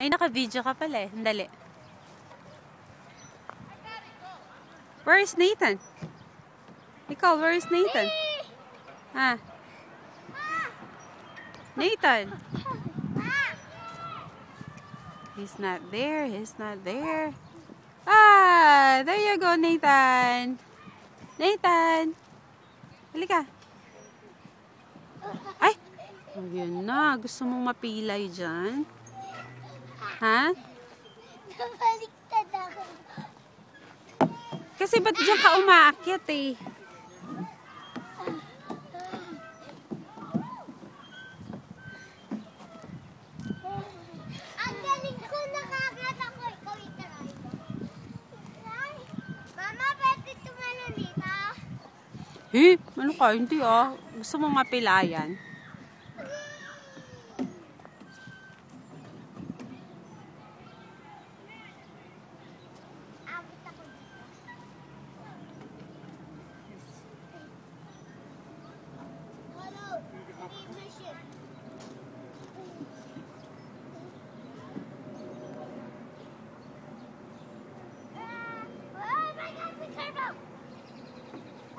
Ay, naka-video ka pala eh. Dali. Where is Nathan? Ikaw, where is Nathan? Ha? Nathan? He's not there. He's not there. Ah! There you go, Nathan. Nathan! Halika. Ay! Oh, yun na. Gusto mong mapilay dyan? Ha? Nabaliktad ako. Kasi ba't dyan ka umaakyat eh? Ang galing ko, nakakyat ako. Ikaw itry. Mama, pwede tumalon dito? Eh, ano ka? Hindi ah. Gusto mong mapilayan? Abot ako dito. Hello, leave my ship. Oh my God, be careful!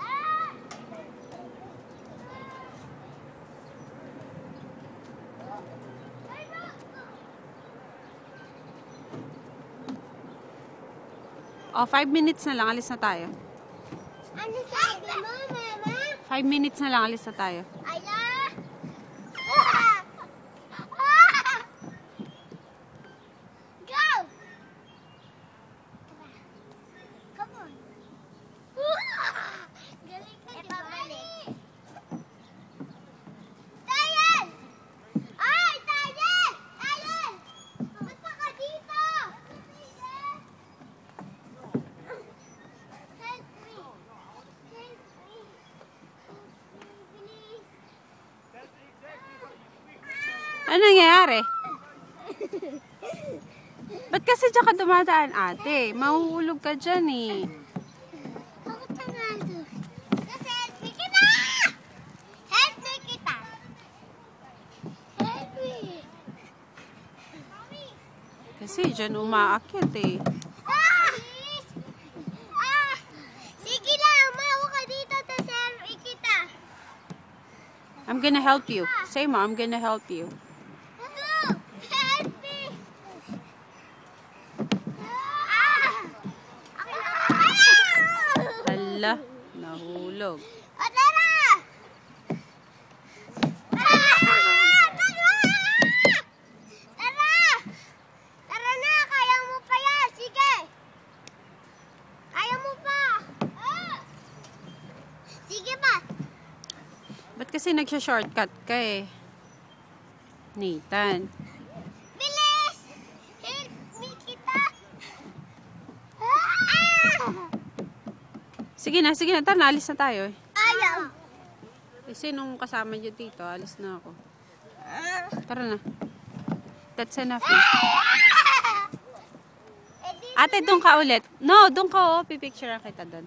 Ah! Oh, 5 minutes na lang. Alis na tayo. Ano sabi mo, Mama? 5 minutes na lang. Alis na tayo. Aya! Ah! Ah! Go! Come on. Galing ka, di ba? Tayan! Ay, Tayan! Tayan! Punta ka dito! Help me! Help me! Please! Ano nangyayari? Ba't kasi dyan ka dumadaan, ate? Mahuhulog ka dyan eh. Ako tangado. Kasi help me kita! Help me kita! Help me! Kasi dyan umaakyat eh. Ah! Ah! Sige lang, mawa ka dito, tas help me kita. I'm gonna help you. Say mo, I'm gonna help you. Go! Help me! Ah! Ah! Hala, nahulog. O, tara! Ah! Tara! Tara! Tara na, kaya mo pa yan. Sige. Kaya mo pa. Ah! Sige pa. Ba't kasi nagsha-shortcut ka eh? Nathan. Bilis! Help me kita. Ah! Sige na, sige na. Tara, alis na tayo eh. Ayaw. Kasi nung kasama niyo dito, alis na ako. Tara na. That's enough na. Ate, doon ka ulit. No, doon ka oh. Pipicturean kita doon.